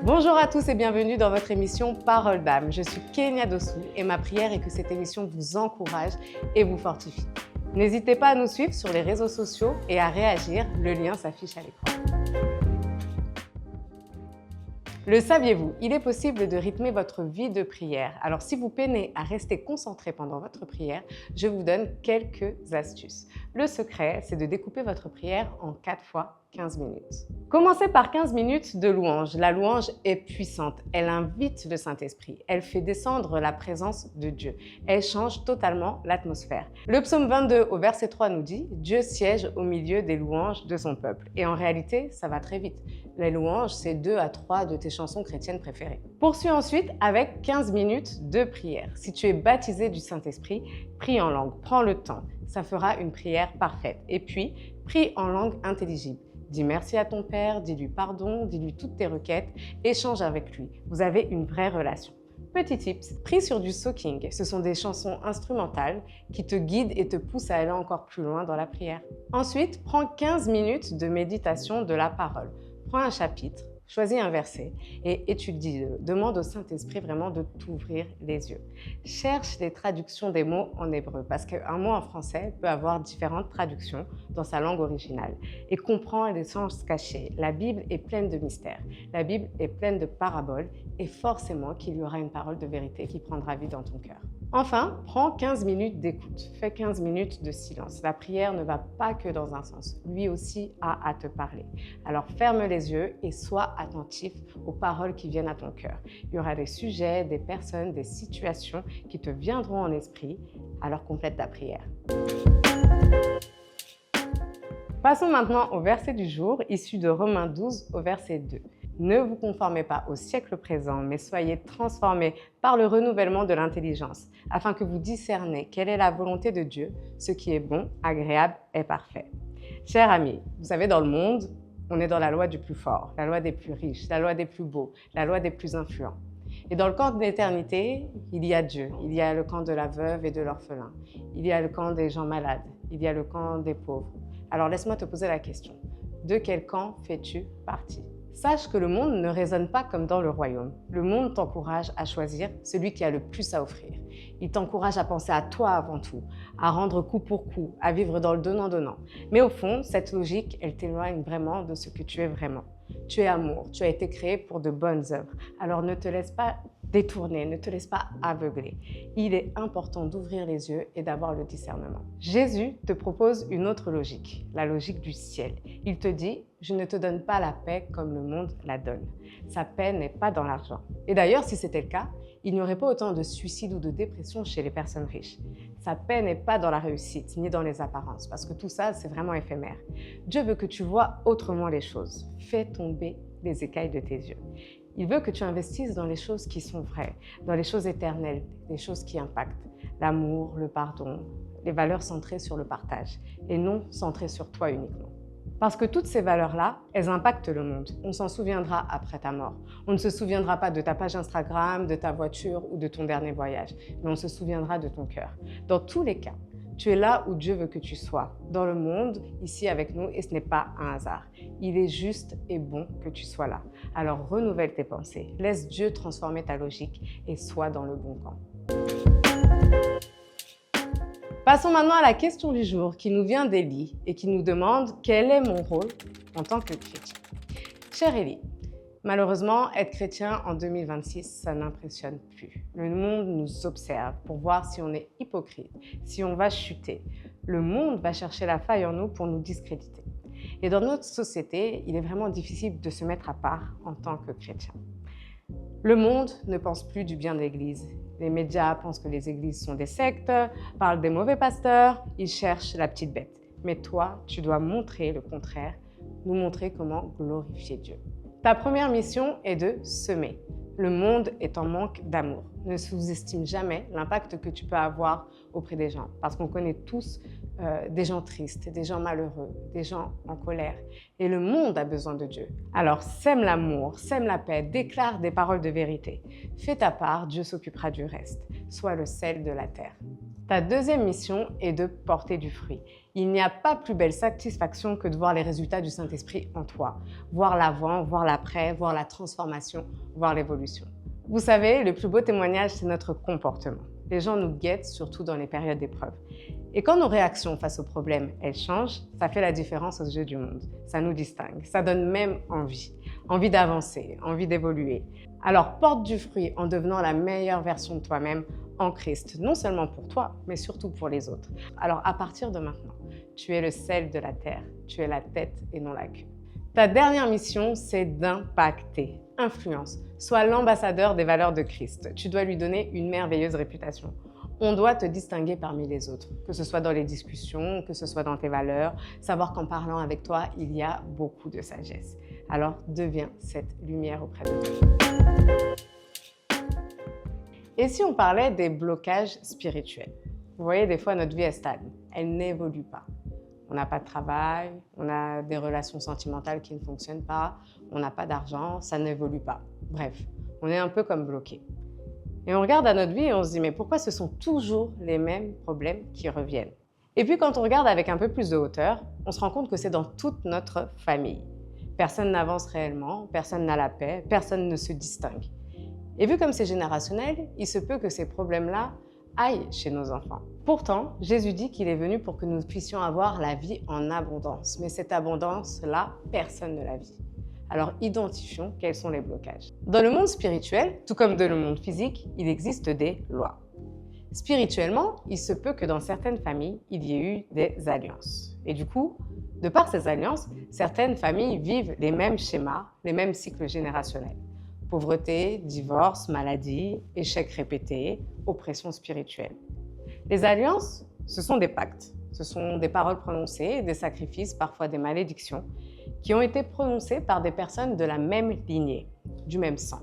Bonjour à tous et bienvenue dans votre émission Parole d'âme. Je suis Kenya Dossou et ma prière est que cette émission vous encourage et vous fortifie. N'hésitez pas à nous suivre sur les réseaux sociaux et à réagir, le lien s'affiche à l'écran. Le saviez-vous, il est possible de rythmer votre vie de prière. Alors si vous peinez à rester concentré pendant votre prière, je vous donne quelques astuces. Le secret, c'est de découper votre prière en 4 fois 15 minutes. Commencez par 15 minutes de louange. La louange est puissante, elle invite le Saint-Esprit, elle fait descendre la présence de Dieu, elle change totalement l'atmosphère. Le psaume 22 au verset 3 nous dit « Dieu siège au milieu des louanges de son peuple ». Et en réalité, ça va très vite. Les louanges, c'est 2 à 3 de tes chansons chrétiennes préférées. Poursuis ensuite avec 15 minutes de prière. Si tu es baptisé du Saint-Esprit, prie en langue, prends le temps, ça fera une prière parfaite. Et puis, prie en langue intelligible. Dis merci à ton Père, dis-lui pardon, dis-lui toutes tes requêtes, échange avec lui. Vous avez une vraie relation. Petit tips, prie sur du soaking. Ce sont des chansons instrumentales qui te guident et te poussent à aller encore plus loin dans la prière. Ensuite, prends 15 minutes de méditation de la parole. Prends un chapitre, choisis un verset et étudie-le. Demande au Saint-Esprit vraiment de t'ouvrir les yeux. Cherche les traductions des mots en hébreu parce qu'un mot en français peut avoir différentes traductions dans sa langue originale. Et comprends les sens cachés. La Bible est pleine de mystères. La Bible est pleine de paraboles et forcément qu'il y aura une parole de vérité qui prendra vie dans ton cœur. Enfin, prends 15 minutes d'écoute. Fais 15 minutes de silence. La prière ne va pas que dans un sens. Lui aussi a à te parler. Alors ferme les yeux et sois attentif aux paroles qui viennent à ton cœur. Il y aura des sujets, des personnes, des situations qui te viendront en esprit. Alors complète ta prière. Passons maintenant au verset du jour, issu de Romains 12 au verset 2. Ne vous conformez pas au siècle présent, mais soyez transformés par le renouvellement de l'intelligence, afin que vous discerniez quelle est la volonté de Dieu, ce qui est bon, agréable et parfait. Chers amis, vous savez, dans le monde, on est dans la loi du plus fort, la loi des plus riches, la loi des plus beaux, la loi des plus influents. Et dans le camp de l'éternité, il y a Dieu, il y a le camp de la veuve et de l'orphelin, il y a le camp des gens malades, il y a le camp des pauvres. Alors laisse-moi te poser la question, de quel camp fais-tu partie ? Sache que le monde ne raisonne pas comme dans le royaume. Le monde t'encourage à choisir celui qui a le plus à offrir. Il t'encourage à penser à toi avant tout, à rendre coup pour coup, à vivre dans le donnant-donnant. Mais au fond, cette logique, elle t'éloigne vraiment de ce que tu es vraiment. Tu es amour, tu as été créé pour de bonnes œuvres. Alors ne te laisse pas détourner, ne te laisse pas aveugler. Il est important d'ouvrir les yeux et d'avoir le discernement. Jésus te propose une autre logique, la logique du ciel. Il te dit « Je ne te donne pas la paix comme le monde la donne. Sa paix n'est pas dans l'argent. » Et d'ailleurs, si c'était le cas, il n'y aurait pas autant de suicides ou de dépression chez les personnes riches. Sa paix n'est pas dans la réussite, ni dans les apparences, parce que tout ça, c'est vraiment éphémère. Dieu veut que tu vois autrement les choses. Fais tomber les écailles de tes yeux. Il veut que tu investisses dans les choses qui sont vraies, dans les choses éternelles, les choses qui impactent. L'amour, le pardon, les valeurs centrées sur le partage, et non centrées sur toi uniquement. Parce que toutes ces valeurs-là, elles impactent le monde. On s'en souviendra après ta mort. On ne se souviendra pas de ta page Instagram, de ta voiture ou de ton dernier voyage, mais on se souviendra de ton cœur. Dans tous les cas, tu es là où Dieu veut que tu sois, dans le monde, ici avec nous, et ce n'est pas un hasard. Il est juste et bon que tu sois là. Alors renouvelle tes pensées, laisse Dieu transformer ta logique et sois dans le bon camp. Passons maintenant à la question du jour qui nous vient d'Élie et qui nous demande « Quel est mon rôle en tant que chrétien ?» Cher Élie, malheureusement, être chrétien en 2026, ça n'impressionne plus. Le monde nous observe pour voir si on est hypocrite, si on va chuter. Le monde va chercher la faille en nous pour nous discréditer. Et dans notre société, il est vraiment difficile de se mettre à part en tant que chrétien. Le monde ne pense plus du bien de l'Église. Les médias pensent que les églises sont des sectes, parlent des mauvais pasteurs, ils cherchent la petite bête. Mais toi, tu dois montrer le contraire, nous montrer comment glorifier Dieu. Ta première mission est de semer. Le monde est en manque d'amour. Ne sous-estime jamais l'impact que tu peux avoir auprès des gens, parce qu'on connaît tous des gens tristes, des gens malheureux, des gens en colère. Et le monde a besoin de Dieu. Alors sème l'amour, sème la paix, déclare des paroles de vérité. Fais ta part, Dieu s'occupera du reste. Sois le sel de la terre. Ta deuxième mission est de porter du fruit. Il n'y a pas plus belle satisfaction que de voir les résultats du Saint-Esprit en toi. Voir l'avant, voir l'après, voir la transformation, voir l'évolution. Vous savez, le plus beau témoignage, c'est notre comportement. Les gens nous guettent, surtout dans les périodes d'épreuve. Et quand nos réactions face aux problèmes, elles changent, ça fait la différence aux yeux du monde. Ça nous distingue, ça donne même envie. Envie d'avancer, envie d'évoluer. Alors porte du fruit en devenant la meilleure version de toi-même en Christ, non seulement pour toi, mais surtout pour les autres. Alors à partir de maintenant, tu es le sel de la terre, tu es la tête et non la queue. Ta dernière mission, c'est d'impacter, influence. Sois l'ambassadeur des valeurs de Christ. Tu dois lui donner une merveilleuse réputation. On doit te distinguer parmi les autres, que ce soit dans les discussions, que ce soit dans tes valeurs, savoir qu'en parlant avec toi, il y a beaucoup de sagesse. Alors deviens cette lumière auprès de toi. Et si on parlait des blocages spirituels? Vous voyez, des fois, notre vie est stagne, elle n'évolue pas. On n'a pas de travail, on a des relations sentimentales qui ne fonctionnent pas, on n'a pas d'argent, ça n'évolue pas. Bref, on est un peu comme bloqué. Et on regarde à notre vie et on se dit, mais pourquoi ce sont toujours les mêmes problèmes qui reviennent? Et puis quand on regarde avec un peu plus de hauteur, on se rend compte que c'est dans toute notre famille. Personne n'avance réellement, personne n'a la paix, personne ne se distingue. Et vu comme c'est générationnel, il se peut que ces problèmes-là aillent chez nos enfants. Pourtant, Jésus dit qu'il est venu pour que nous puissions avoir la vie en abondance. Mais cette abondance-là, personne ne la vit. Alors identifions quels sont les blocages. Dans le monde spirituel, tout comme dans le monde physique, il existe des lois. Spirituellement, il se peut que dans certaines familles, il y ait eu des alliances. Et du coup, de par ces alliances, certaines familles vivent les mêmes schémas, les mêmes cycles générationnels. Pauvreté, divorce, maladie, échecs répétés, oppression spirituelle. Les alliances, ce sont des pactes. Ce sont des paroles prononcées, des sacrifices, parfois des malédictions, qui ont été prononcées par des personnes de la même lignée, du même sang.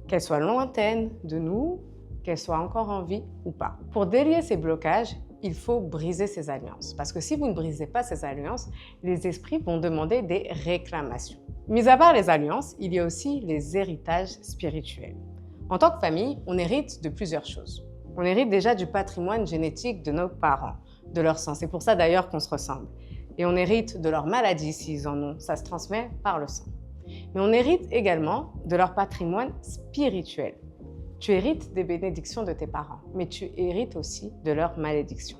Qu'elles soient lointaines de nous, qu'elles soient encore en vie ou pas. Pour délier ces blocages, il faut briser ces alliances. Parce que si vous ne brisez pas ces alliances, les esprits vont demander des réclamations. Mis à part les alliances, il y a aussi les héritages spirituels. En tant que famille, on hérite de plusieurs choses. On hérite déjà du patrimoine génétique de nos parents, de leur sang. C'est pour ça d'ailleurs qu'on se ressemble. Et on hérite de leur maladie s'ils en ont. Ça se transmet par le sang. Mais on hérite également de leur patrimoine spirituel. Tu hérites des bénédictions de tes parents, mais tu hérites aussi de leurs malédictions.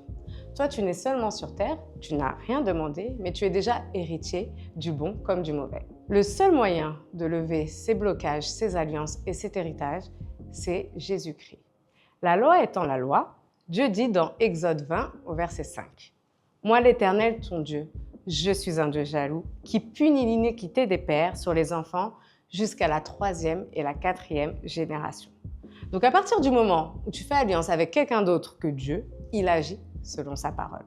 Toi, tu n'es seulement sur terre, tu n'as rien demandé, mais tu es déjà héritier du bon comme du mauvais. Le seul moyen de lever ces blocages, ces alliances et cet héritage, c'est Jésus-Christ. La loi étant la loi, Dieu dit dans Exode 20 au verset 5, « Moi l'Éternel, ton Dieu, je suis un Dieu jaloux, qui punit l'iniquité des pères sur les enfants jusqu'à la 3e et la 4e génération. » Donc à partir du moment où tu fais alliance avec quelqu'un d'autre que Dieu, il agit selon sa parole.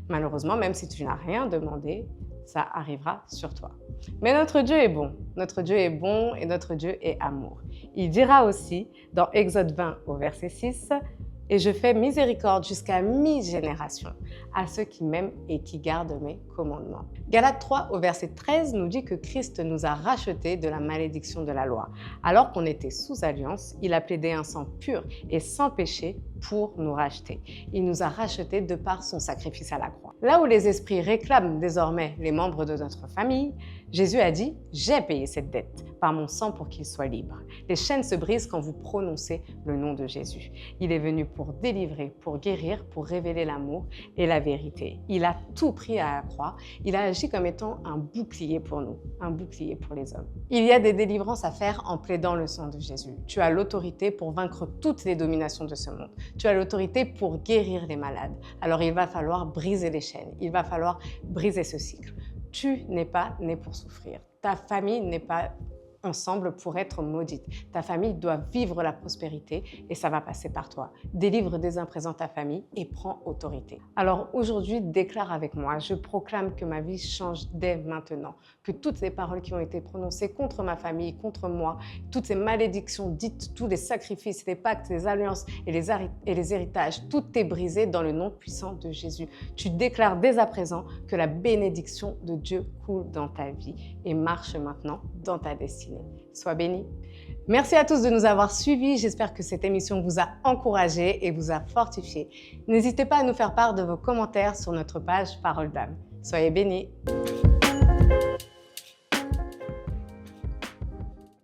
Malheureusement, même si tu n'as rien demandé, ça arrivera sur toi. Mais notre Dieu est bon. Notre Dieu est bon et notre Dieu est amour. Il dira aussi dans Exode 20 au verset 6, « Et je fais miséricorde jusqu'à mi-génération à ceux qui m'aiment et qui gardent mes commandements. » Galates 3 au verset 13 nous dit que Christ nous a rachetés de la malédiction de la loi. Alors qu'on était sous alliance, il a plaidé un sang pur et sans péché pour nous racheter. Il nous a rachetés de par son sacrifice à la croix. Là où les esprits réclament désormais les membres de notre famille, Jésus a dit « J'ai payé cette dette par mon sang pour qu'ils soient libres. » Les chaînes se brisent quand vous prononcez le nom de Jésus. Il est venu pour délivrer, pour guérir, pour révéler l'amour et la vérité. Il a tout pris à la croix. Il a agi comme étant un bouclier pour nous, un bouclier pour les hommes. Il y a des délivrances à faire en plaidant le sang de Jésus. Tu as l'autorité pour vaincre toutes les dominations de ce monde. Tu as l'autorité pour guérir les malades. Alors il va falloir briser les chaînes. Il va falloir briser ce cycle. Tu n'es pas né pour souffrir. Ta famille n'est pas ensemble pour être maudite. Ta famille doit vivre la prospérité et ça va passer par toi. Délivre dès à présent ta famille et prends autorité. Alors aujourd'hui, déclare avec moi, je proclame que ma vie change dès maintenant, que toutes les paroles qui ont été prononcées contre ma famille, contre moi, toutes ces malédictions dites, tous les sacrifices, les pactes, les alliances et les héritages, tout est brisé dans le nom puissant de Jésus. Tu déclares dès à présent que la bénédiction de Dieu coule dans ta vie et marche maintenant dans ta destinée. Sois béni. Merci à tous de nous avoir suivis. J'espère que cette émission vous a encouragé et vous a fortifié. N'hésitez pas à nous faire part de vos commentaires sur notre page Parole d'âme. Soyez bénis.